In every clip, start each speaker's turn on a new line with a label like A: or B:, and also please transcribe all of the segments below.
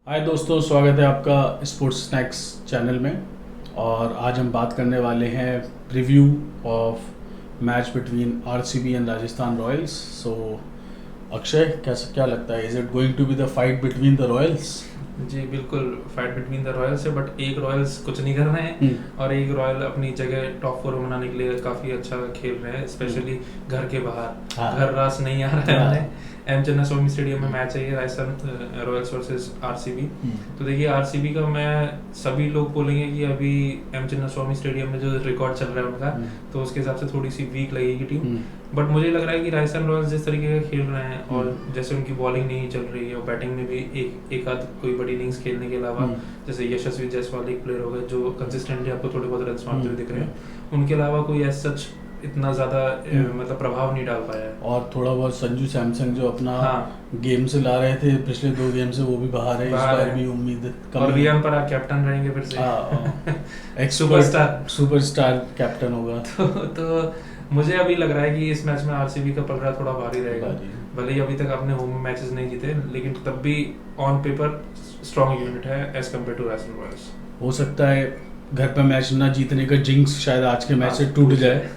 A: हाय दोस्तों, स्वागत है आपका स्पोर्ट्स स्नैक्स चैनल में। और आज हम बात करने वाले हैं preview of match between RCB and Rajasthan Royals. So Akshay, क्या लगता है, is it going to be the fight between the Royals?
B: जी बिल्कुल, फाइट बिटवीन द रॉयल्स है, बट एक रॉयल्स कुछ नहीं कर रहे हैं और एक रॉयल अपनी जगह टॉप 4 बनाने के लिए काफी अच्छा खेल रहे हैं, स्पेशली घर के बाहर।
A: हाँ।
B: घर रास नहीं आ रहा है
A: हाँ।
B: उन्हें। एम चिन्नास्वामी स्टेडियम में मैच है ये, राजस्थान रॉयल्स वर्सेस आरसीबी। तो देखिए, आरसीबी का मैं सभी लोग बोलेंगे कि अभी एम चिन्नास्वामी स्टेडियम में जो रिकॉर्ड चल रहा है उनका, तो उसके हिसाब से थोड़ी सी वीक लगेगी टीम। बट मुझे लग रहा है कि राजस्थान रॉयल्स जिस तरीके का खेल रहे हैं और जैसे उनकी बॉलिंग नहीं चल रही है और बैटिंग में भी एक आध कोई बड़ी इनिंग्स खेलने के अलावा, जैसे यशस्वी जायसवाल एक प्लेयर हो गए जो कंसिस्टेंटली आपको थोड़े बहुत रन मारते हुए दिख रहे हैं, उनके अलावा कोई एज सच इतना ज्यादा मतलब प्रभाव नहीं डाल पाया है।
A: और थोड़ा बहुत संजू सैमसन जो अपना गेम से ला रहे थे पिछले 2 गेम से, वो भी बाहर है। इस बार भी उम्मीद कम
B: और
A: है।
B: रियान पराग कैप्टन रहेंगे फिर से।
A: एक सुपरस्टार कैप्टन होगा।
B: तो मुझे अभी लग रहा है कि इस मैच में आरसीबी का पलड़ा थोड़ा भारी रहेगा। भले ही अभी तक आपने होम मैचेस नहीं जीते, लेकिन तब भी ऑन पेपर स्ट्रॉन्ग यूनिट है as compared to Rajasthan Royals.
A: हो सकता है घर पे मैच ना जीतने का जिंक्स शायद आज के मैच से टूट जाए।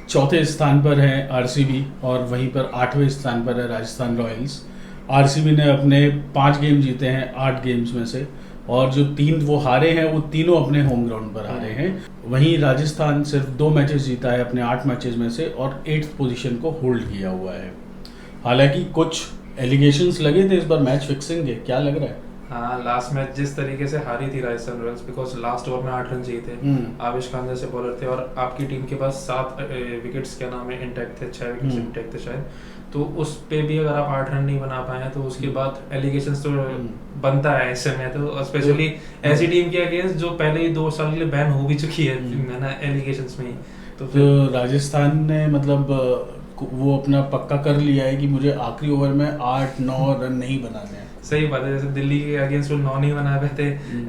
A: चौथे स्थान पर है आरसीबी और वहीं पर 8वें स्थान पर है राजस्थान रॉयल्स। आरसीबी ने अपने 5 गेम जीते हैं 8 गेम्स में से, और जो 3 वो हारे हैं वो तीनों अपने होम ग्राउंड पर हारे हैं। वहीं राजस्थान सिर्फ 2 मैचेस जीता है अपने 8 मैचेस में से और 8th पोजीशन को होल्ड किया हुआ है। हालांकि कुछ एलिगेशंस लगे थे इस बार मैच फिक्सिंग के, क्या लग रहा है?
B: हाँ, लास्ट मैच जिस तरीके से हारी थी Rajasthan Royals, because last over में 8 रन चाहिए थे। आवेश खान जैसे बॉलर थे और आपकी टीम के पास 7 विकेट्स क्या नाम है इंटैक्ट थे, 6 विकेट्स इंटैक्ट थे शायद। तो उस पे भी अगर आप 8 रन नहीं बना पाए हैं तो उसके बाद एलिगेशंस तो बनता है ऐसे में, तो स्पेशली ऐसी टीम के अगेंस्ट जो पहले ही 2 साल के लिए बैन हो भी चुकी है ना एलिगेशंस में।
A: तो राजस्थान ने मतलब वो अपना पक्का कर लिया है कि मुझे आखिरी ओवर में 8-9 रन नहीं बनाने हैं।
B: सही बात है, जैसे दिल्ली के अगेंस्ट वो 9 नहीं बना पाए थे,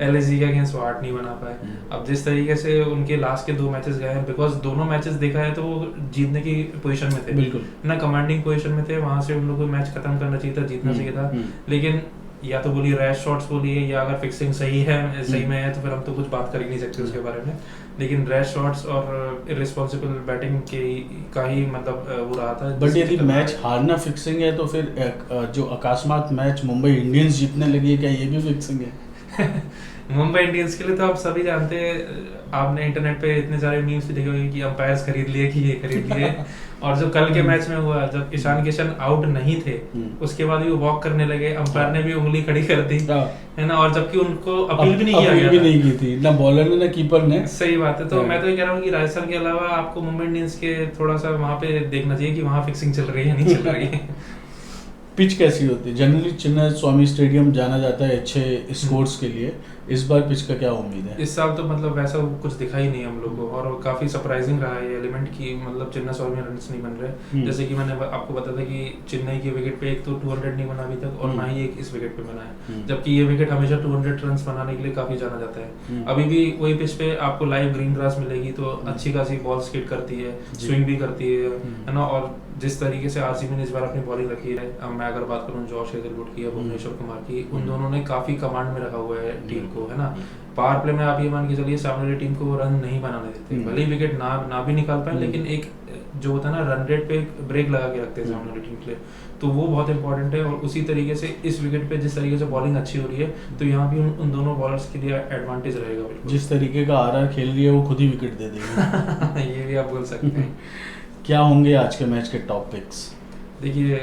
B: एलएसजी के अगेंस्ट वो 8 नहीं बना पाए। अब जिस तरीके से उनके लास्ट के 2 मैचेस गए हैं, बिकॉज दोनों मैचेस देखा है तो वो जीतने की पोजीशन में थे,
A: बिल्कुल
B: ना कमांडिंग पोजीशन में थे। वहां से उन लोगों को मैच खत्म करना चाहिए था, जीतना चाहिए था। लेकिन या तो बोलिए रैश शॉट्स बोलिए, या अगर फिक्सिंग सही में है तो फिर हम तो कुछ बात कर ही नहीं सकते उसके बारे में। लेकिन रैश शॉट्स और इररिस्पांसिबल बैटिंग के का ही मतलब वो रहा था।
A: बट यदि मैच हारना फिक्सिंग है तो फिर जो अकस्मात मैच मुंबई इंडियंस जीतने लगी है, क्या ये भी फिक्सिंग है?
B: मुंबई इंडियंस के लिए तो आप सभी जानते हैं, आपने इंटरनेट पे इतने सारे मीम्स भी देखे होंगे कि अंपायर्स खरीद लिए, कि ये खरीद लिए। और जो कल के मैच में हुआ, जब ईशान किशन आउट नहीं थे, उसके बाद भी वो वॉक करने लगे, अंपायर ने भी उंगली खड़ी कर दी, है ना। और जबकि उनको अपील भी नहीं किया गया,
A: भी नहीं की थी ना बॉलर ने ना कीपर ने।
B: सही बात है। तो मैं तो ये कह रहा हूँ कि राजस्थान के अलावा आपको मुंबई इंडियंस के थोड़ा सा वहाँ पे देखना चाहिए कि वहाँ फिक्सिंग चल रही है या नहीं चल रही है।
A: पिच कैसी होती है? जनरली चिन्नास्वामी स्टेडियम जाना जाता है अच्छे स्कोर्स के लिए। इस बार पिच का क्या उम्मीद है?
B: इस साल तो मतलब वैसा कुछ दिखा ही नहीं हम लोग को, और काफी सरप्राइजिंग रहा है ये एलिमेंट कि मतलब चिन्नास्वामी में रन्स नहीं बन रहे। जैसे कि मैंने आपको बताया था कि चेन्नई के विकेट पे एक तो 200 नहीं बना अभी तक, और ना ही एक इस विकेट पे बना है, जबकि ये विकेट हमेशा 200 रन बनाने के लिए काफी जाना जाता है। अभी भी वही पिच पे आपको लाइव ग्रीन ग्रास मिलेगी तो अच्छी खासी बॉल स्किट करती है, स्विंग भी करती है ना। और जिस तरीके से आरसीबी ने इस बार अपनी बॉलिंग रखी है, मैं अगर बात करूं जॉश हेजलवुड की या भुवनेश्वर कुमार की, उन दोनों ने काफी कमांड में रखा हुआ है टीम को, है ना। पावर प्ले में आप ये मान के चलिए सामने वाली टीम को वो रन नहीं बनाने देते, भले ही विकेट ना भी निकाल पाए, लेकिन एक जो होता है ना रन रेट पे एक ब्रेक लगा के रखते हैं सामने वाली टीम के लिए, तो वो बहुत इंपॉर्टेंट है। और उसी तरीके से इस विकेट पे जिस तरीके से बॉलिंग अच्छी हो रही है, तो यहाँ भी उन दोनों बॉलर्स के लिए एडवांटेज रहेगा।
A: जिस तरीके का आरआर खेल रही है वो खुद ही विकेट दे देगी।
B: ये भी आप बोल सकते हैं।
A: क्या होंगे आज के मैच के टॉप पिक्स?
B: देखिए,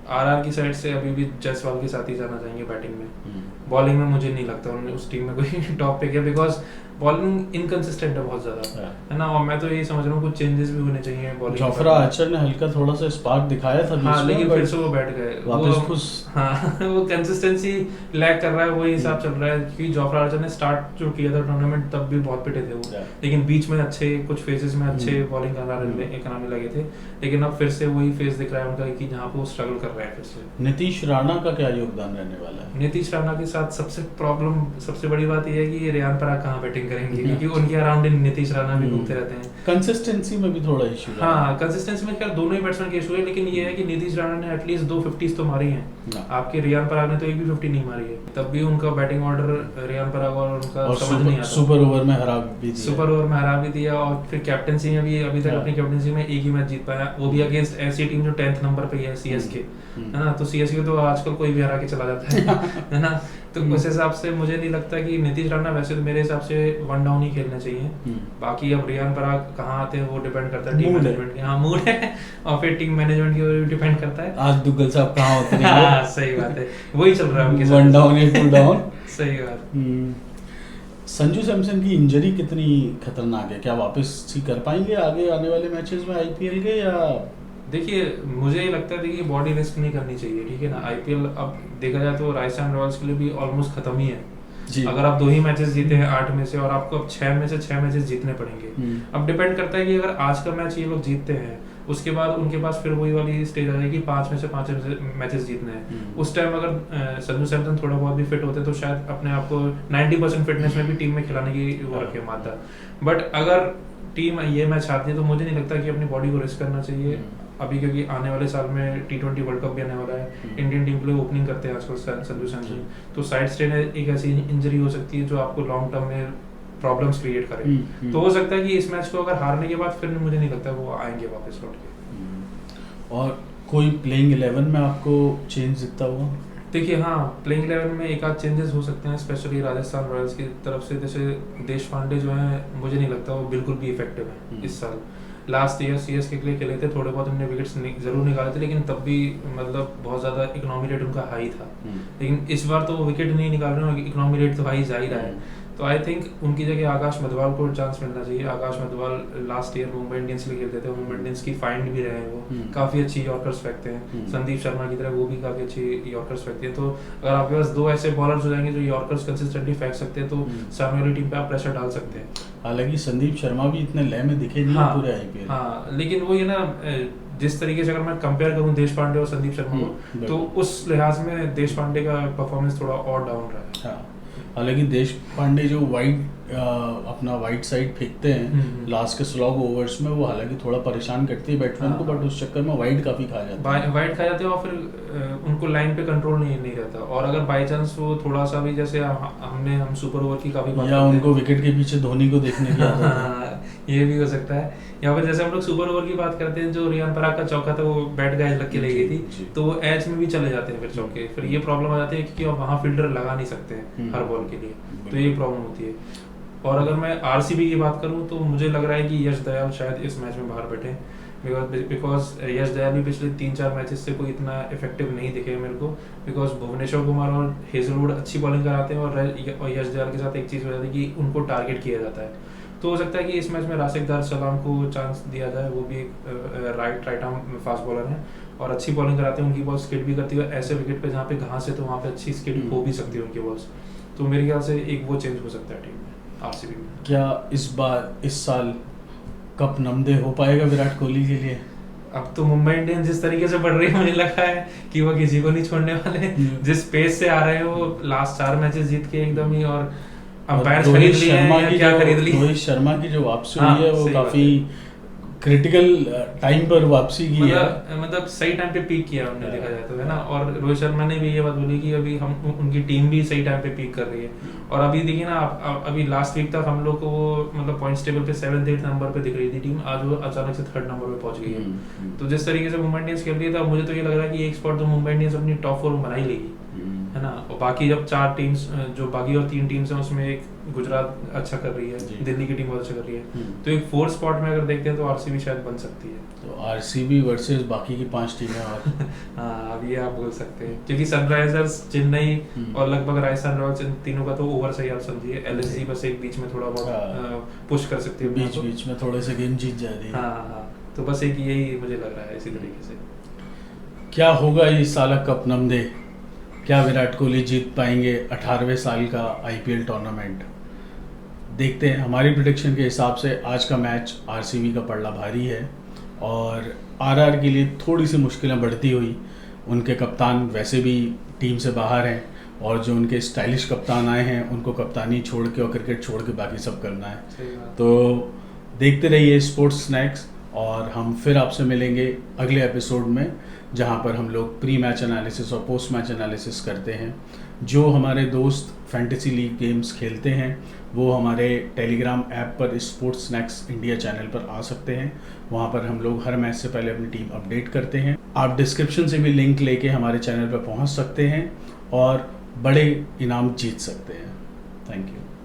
B: आरआर की साइड से अभी भी जायसवाल के साथ ही जाना चाहेंगे बैटिंग में। बॉलिंग में मुझे नहीं लगता उन्होंने उस टीम में कोई टॉप पिक है, बिकॉज बॉलिंग इनकंसिस्टेंट है बहुत ज्यादा, है ना। और मैं तो यही समझ रहा हूँ कुछ चेंजेस भी होने चाहिए बॉलिंग।
A: जोफ्रा आर्चर ने हल्का थोड़ा सा स्पार्क दिखाया था,
B: हाँ, लेकिन फिर से वो बैठ गए
A: वापस।
B: हाँ, वो कंसिस्टेंसी लैक कर रहा है, वही हिसाब चल रहा है। क्योंकि जोफ्रा आर्चर ने स्टार्ट जो किया था टूर्नामेंट तब भी बहुत पिटे थे वो, लेकिन बीच में अच्छे कुछ फेजेस में अच्छे बॉलिंग कराने लगे थे, लेकिन अब फिर से वही फेज दिख रहा है उनका कि जहाँ पे वो स्ट्रगल कर रहे हैं फिर से।
A: नीतीश राणा का क्या योगदान रहने वाला है?
B: नीतीश राणा के साथ सबसे बड़ी बात यह है कि रियान पराग कहाँ बैटिंग बैटिंग करेंगे क्योंकि उनके अराउंड नीतीश राणा भी घूमते रहते हैं।
A: कंसिस्टेंसी में भी थोड़ा इशू है।
B: हाँ, कंसिस्टेंसी में क्या दोनों ही बैट्समैन के इशू है, लेकिन ये है कि नीतीश राणा ने एटलीस्ट 2 50s तो मारी हैं। आपके रियान पराग ने तो एक भी 50 नहीं मारी है, तब भी उनका बैटिंग ऑर्डर रियान पराग और उनका समझ नहीं आता।
A: सुपर ओवर में हरा भी दिया
B: और फिर कैप्टनसी में भी अभी तक अपनी कैप्टनसी में एक ही मैच जीत पाया, वो भी अगेंस्ट ऐसी टीम जो 10th नंबर पे है, सीएसके, है ना। तो सीएसके तो आजकल कोई भी हरा के चला जाता है ना। तो उस हिसाब से मुझे नहीं लगता कि नीतीश राणा, वैसे तो मेरे हिसाब से 1 डाउन ही खेलना चाहिए। बाकी अब रियान पराग कहाँ आते हैं वो डिपेंड करता है टीम मैनेजमेंट के, हाँ मूड है, और फिर टीम मैनेजमेंट के ऊपर डिपेंड करता है।
A: आज दुग्गल साहब कहाँ होते हैं।
B: हाँ, सही बात है, वही चल रहा है उनके साथ,
A: 1 डाउन या 2 डाउन।
B: सही बात।
A: संजू सैमसन की इंजरी कितनी खतरनाक है, क्या वापस ही कर पाएंगे आगे आने वाले मैचेस में आईपीएल के? या
B: देखिए, मुझे ये लगता है कि बॉडी रिस्क नहीं करनी चाहिए, ठीक है ना। आईपीएल अब देखा जाए तो राजस्थान रॉयल्स के लिए भी ऑलमोस्ट खत्म ही है जी। अगर आप 2 ही मैचेस जीते हैं 8 में से, और आपको अब 6 में से 6 मैचेस जीतने पड़ेंगे। अब डिपेंड करता है कि अगर आज का मैच ये लोग जीतते हैं, उसके बाद उनके पास फिर वही वाली स्टेज आ जाएगी 5 में से 5 मैचेस जीतने हैं। उस टाइम अगर संजू सैमसन थोड़ा बहुत भी फिट होते तो शायद अपने आप को 90% फिटनेस में भी टीम में खिलाने की वो रखे माता। बट अगर टीम ये मैच हारती है तो मुझे नहीं लगता कि अपनी बॉडी को रिस्क करना चाहिए अभी, क्योंकि आने वाले साल में T20 वर्ल्ड कप भी आने वाला है। इंडियन टीम के लिए ओपनिंग करते हैं आजकल संजू सैमसन, तो साइड स्ट्रेन एक ऐसी इंजरी हो सकती है जो आपको लॉन्ग टर्म में प्रॉब्लम्स क्रिएट करे। तो हो सकता है कि इस मैच को अगर हारने के बाद फिर मुझे नहीं लगता वो आएंगे वापस लौट के।
A: और कोई प्लेइंग 11 में आपको चेंज दिखता होगा?
B: देखिए, हाँ, प्लेइंग 11 में एक आध चेंजेस हो सकते हैं, स्पेशली राजस्थान रॉयल्स की तरफ से। जैसे देशपांडे जो है, मुझे नहीं लगता वो बिल्कुल भी इफेक्टिव है इस साल। लास्ट ईयर सीएसके के लिए खेले थे, थोड़े बहुत उन्होंने विकेट्स जरूर निकाले थे, लेकिन तब भी मतलब बहुत ज़्यादा इकोनॉमी रेट उनका हाई था। लेकिन इस बार तो वो विकेट नहीं निकाल रहे हैं, इकोनॉमी रेट तो हाई जा ही रहा है। तो आई थिंक उनकी जगह आकाश मधवाल को चांस मिलना चाहिए। Akash Madhwal last year Mumbai Indians के लिए खेलते थे, मुंबई इंडियंस की फाइंड भी रहे हैं, वो काफ़ी अच्छी यॉर्कर्स फेंकते हैं। संदीप शर्मा की तरह वो भी काफ़ी अच्छी यॉर्कर्स फेंकते हैं। तो अगर आपके पास 2 ऐसे बॉलर्स हो जाएंगे जो यॉर्कर्स कंसिस्टेंटली फेंक सकते हैं, तो सामने वाली टीम पे आप प्रेशर डाल सकते हैं।
A: हालांकि संदीप शर्मा भी इतने लय में दिखे नहीं पूरे आईपीएल।
B: हाँ, लेकिन वो ये ना, जिस तरीके से अगर मैं कंपेयर करूं देशपांडे और संदीप शर्मा को, तो उस लिहाज में देशपांडे का परफॉर्मेंस थोड़ा और डाउन रहा है।
A: हालांकि देशपांडे जो अपना वाइड साइड फेंकते हैं लास्ट के स्लॉग ओवर्स में, वो हालांकि थोड़ा परेशान करती है बैट्समैन को, बट उस चक्कर में वाइड काफी खा जाते हैं।
B: वाइड खा जाते हैं और फिर उनको लाइन पे कंट्रोल नहीं रहता। और अगर बाय चांस वो थोड़ा सा भी, जैसे हम सुपर ओवर की काफी बात,
A: या उनको विकेट के पीछे धोनी को देखने की आदत है,
B: ये भी हो सकता है। या फिर जैसे हम लोग सुपर ओवर की बात करते हैं, जो रियान पराग का चौका था वो बैट का एज लग के ले गई थी, तो वो एज में भी चले जाते हैं फिर चौके। फिर ये प्रॉब्लम आ जाती है क्योंकि वहाँ फील्डर लगा नहीं सकते हैं हर बॉल के लिए, तो ये प्रॉब्लम होती है। और अगर मैं आरसीबी की बात करूं तो मुझे लग रहा है कि यश दयाल शायद इस मैच में बाहर बैठे, बिकॉज यश दयाल भी पिछले 3-4 मैचेस से कोई इतना इफेक्टिव नहीं दिखे मेरे को। बिकॉज भुवनेश्वर कुमार और हेजलवुड अच्छी बॉलिंग कराते हैं, और यश दयाल के साथ एक चीज़ हो जाती है कि उनको टारगेट किया जाता है। तो हो सकता है कि इस मैच में राशिक दार सलाम को चांस दिया जाए। वो भी एक राइट आर्म फास्ट बॉलर हैं और अच्छी बॉलिंग कराते हैं। उनकी बॉल स्किड भी करती है ऐसे विकेट पे जहाँ पे घास है, तो वहाँ पे अच्छी स्किड हो भी सकती है उनकी बॉल्स। तो मेरे ख्याल से एक वो चेंज हो सकता है टीम में, आरसीबी में।
A: क्या इस साल कप नमदे हो पाएगा विराट कोहली के लिए?
B: अब तो मुंबई इंडियंस जिस तरीके से बढ़ रही है, मुझे लगता है कि वो किसी को नहीं छोड़ने वाले। जिस पेस से आ रहे हैं वो, लास्ट 4 मैचेस जीत के एकदम ही, और अंपायर्स खरीद लिए हैं, क्या खरीद लिए।
A: रोहित शर्मा की जो वापसी हुई है वो काफी क्रिटिकल टाइम पर वापसी की है,
B: मतलब सही टाइम पे पीक किया उन्होंने, देखा जाए तो, है ना। और रोहित शर्मा ने भी ये बात बोली कि अभी उनकी टीम भी सही टाइम पे पीक कर रही है। और अभी देखिए ना, अभी लास्ट वीक तक हम लोग को वो मतलब पॉइंट्स टेबल पे 7th-8th नंबर पे दिख रही थी टीम, आज वो अचानक से 3rd नंबर पे पहुंच गई है। तो जिस तरीके से मुंबई इंडियंस खेल रही है, मुझे तो ये लग रहा है कि एक स्पॉट तो मुंबई इंडियंस अपनी टॉप 4 में बना ही लेगी, है ना। और बाकी जब 4 टीम्स, जो बाकी और 3 टीम्स हैं, उसमें एक गुजरात अच्छा कर रही है, दिल्ली की टीम बहुत अच्छा कर रही है, तो एक 4th स्पॉट में अगर देखते हैं तो आरसीबी शायद बन सकती है।
A: तो आरसीबी वर्सेस बाकी की 5 टीमें और
B: हाँ, अब ये आप बोल सकते हैं, क्योंकि सनराइजर्स, चेन्नई और लगभग राजस्थान रॉयल्स, इन तीनों का तो ओवर सही आप समझिए। एलएसजी बस एक बीच में थोड़ा बहुत पुश कर सकती है,
A: बीच में थोड़े से गेम जीत जा रही है।
B: हाँ, तो बस एक यही मुझे लग रहा है इसी तरीके से।
A: क्या होगा इस साल कप नमदे? क्या विराट कोहली जीत पाएंगे 18वें साल का आईपीएल टूर्नामेंट? देखते हैं। हमारी प्रेडिक्शन के हिसाब से आज का मैच आरसीबी का पड़ना भारी है, और आरआर के लिए थोड़ी सी मुश्किलें बढ़ती हुई। उनके कप्तान वैसे भी टीम से बाहर हैं, और जो उनके स्टाइलिश कप्तान आए हैं उनको कप्तानी छोड़ के और क्रिकेट छोड़ के बाकी सब करना है। तो देखते रहिए स्पोर्ट्स स्नैक्स, और हम फिर आपसे मिलेंगे अगले एपिसोड में, जहां पर हम लोग प्री मैच एनालिसिस और पोस्ट मैच एनालिसिस करते हैं। जो हमारे दोस्त फैंटेसी लीग गेम्स खेलते हैं वो हमारे टेलीग्राम ऐप पर स्पोर्ट्स स्नैक्स इंडिया चैनल पर आ सकते हैं। वहां पर हम लोग हर मैच से पहले अपनी टीम अपडेट करते हैं। आप डिस्क्रिप्शन से भी लिंक लेके हमारे चैनल पर पहुंच सकते हैं और बड़े इनाम जीत सकते हैं। Thank you.